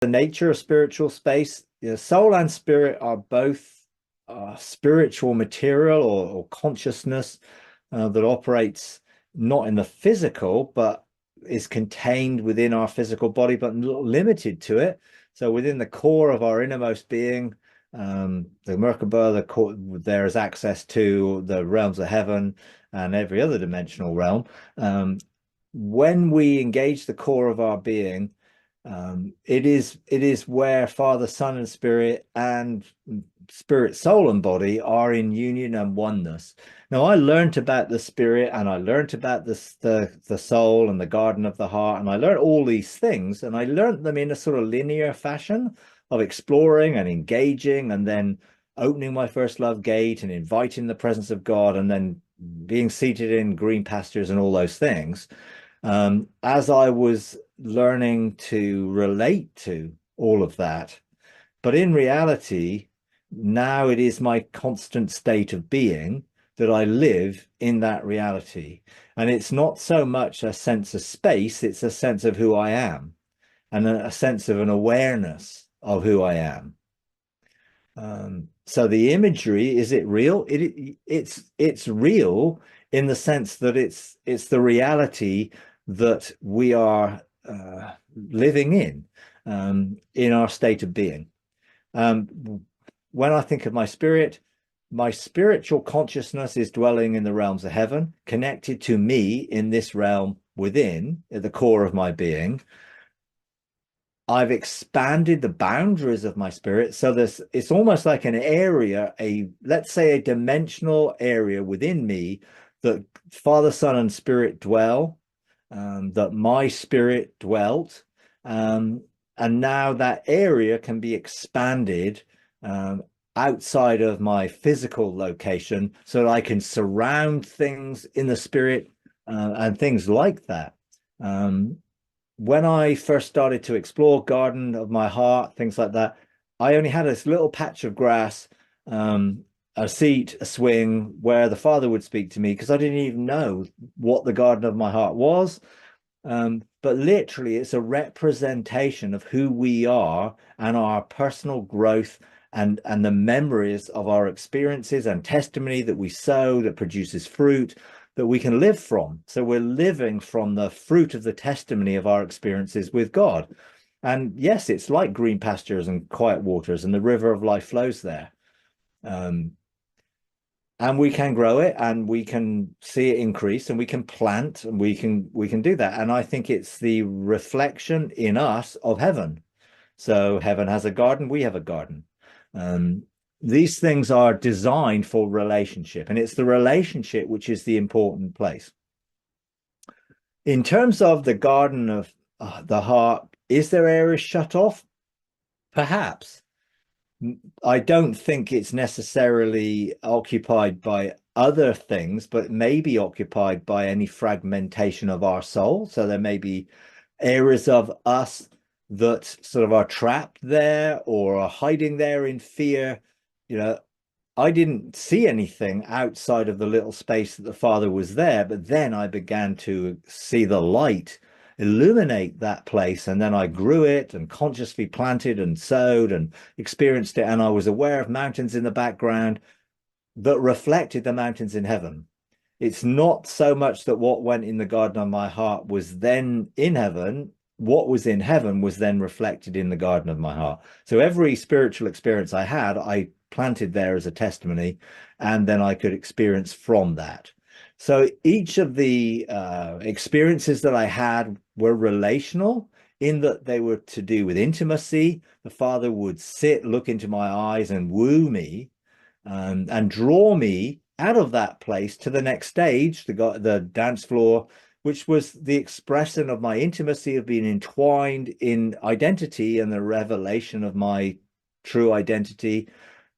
the nature of spiritual space. Soul and spirit are both spiritual material or consciousness that operates not in the physical, but is contained within our physical body, but not limited to it. So within the core of our innermost being, the Merkaba, there is access to the realms of heaven and every other dimensional realm. When we engage the core of our being, it is where Father, Son, and Spirit, and spirit, soul, and body are in union and oneness. Now, I learned about the spirit, and I learned about the soul and the garden of the heart, and I learned all these things, and I learned them in a sort of linear fashion of exploring and engaging, and then opening my first love gate and inviting the presence of God, and then being seated in green pastures and all those things. As I was learning to relate to all of that, but in reality, now it is my constant state of being that I live in that reality. And it's not so much a sense of space, it's a sense of who I am and a sense of an awareness of who I am. So the imagery, is it real? It's real in the sense that it's the reality that we are living in our state of being. When I think of my spiritual consciousness is dwelling in the realms of heaven, connected to me in this realm within, at the core of my being. I've expanded the boundaries of my spirit. So it's almost like an area, let's say a dimensional area within me that Father, Son, and Spirit dwell, that my spirit dwelt. And now that area can be expanded outside of my physical location so that I can surround things in the spirit and things like that. When I first started to explore garden of my heart, things like that, I only had this little patch of grass, a seat, a swing where the Father would speak to me, because I didn't even know what the garden of my heart was. But literally, it's a representation of who we are and our personal growth and the memories of our experiences and testimony that we sow that produces fruit that we can live from. So we're living from the fruit of the testimony of our experiences with God. And yes, it's like green pastures and quiet waters, and the river of life flows there. And we can grow it, and we can see it increase, and we can plant, and we can do that. And I think it's the reflection in us of heaven. So heaven has a garden, we have a garden. These things are designed for relationship, and it's the relationship which is the important place. In terms of the garden of the heart, is there areas shut off? Perhaps. I don't think it's necessarily occupied by other things, but maybe occupied by any fragmentation of our soul. So there may be areas of us that sort of are trapped there or are hiding there in fear. I didn't see anything outside of the little space that the Father was there, but then I began to see the light illuminate that place, and then I grew it and consciously planted and sowed and experienced it, and I was aware of mountains in the background that reflected the mountains in heaven. It's not so much that what went in the garden of my heart was then in heaven. What was in heaven was then reflected in the garden of my heart. So every spiritual experience I had, I planted there as a testimony, and then I could experience from that. So each of the experiences that I had were relational in that they were to do with intimacy. The Father would sit, look into my eyes and woo me and draw me out of that place to the next stage, the dance floor, which was the expression of my intimacy, of being entwined in identity and the revelation of my true identity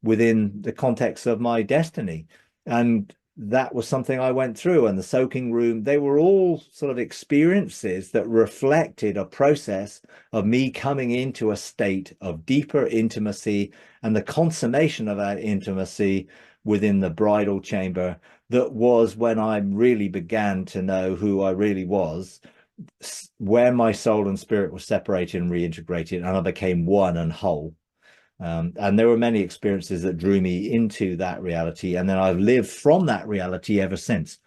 within the context of my destiny. And that was something I went through. And the soaking room, they were all sort of experiences that reflected a process of me coming into a state of deeper intimacy and the consummation of that intimacy within the bridal chamber. That was when I really began to know who I really was, where my soul and spirit were separated and reintegrated, and I became one and whole. And there were many experiences that drew me into that reality, and then I've lived from that reality ever since.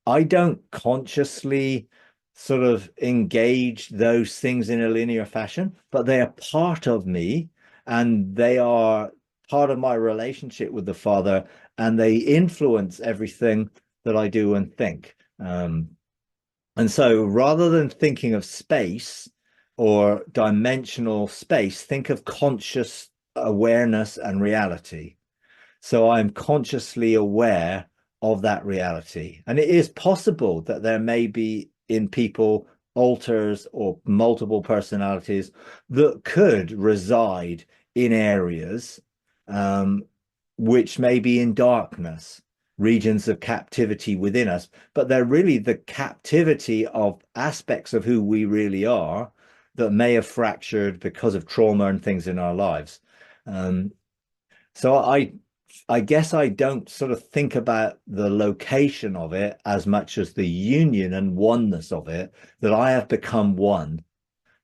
I don't consciously sort of engage those things in a linear fashion, but they are part of me, and they are part of my relationship with the Father, and they influence everything that I do and think. And so rather than thinking of space or dimensional space, think of conscious awareness and reality. So I'm consciously aware of that reality. And it is possible that there may be in people alters or multiple personalities that could reside in areas which may be in darkness, regions of captivity within us, but they're really the captivity of aspects of who we really are that may have fractured because of trauma and things in our lives. So I guess I don't sort of think about the location of it as much as the union and oneness of it, that I have become one.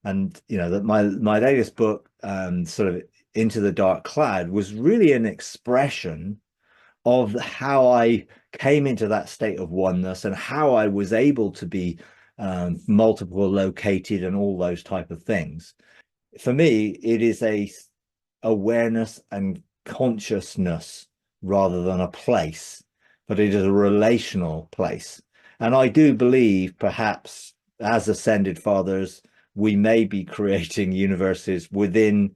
And that my latest book, sort of Into the Dark Cloud, was really an expression of how I came into that state of oneness and how I was able to be multiple located and all those type of things. For me, it is a awareness and consciousness rather than a place, but it is a relational place. And I do believe, perhaps as ascended fathers, we may be creating universes within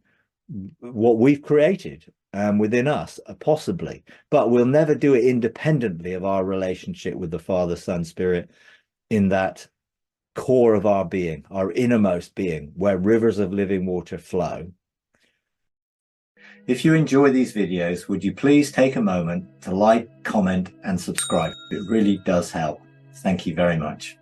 what we've created, within us, possibly, but we'll never do it independently of our relationship with the Father, Son, Spirit, in that core of our being, our innermost being, where rivers of living water flow. If you enjoy these videos, would you please take a moment to like, comment, and subscribe? It really does help. Thank you very much.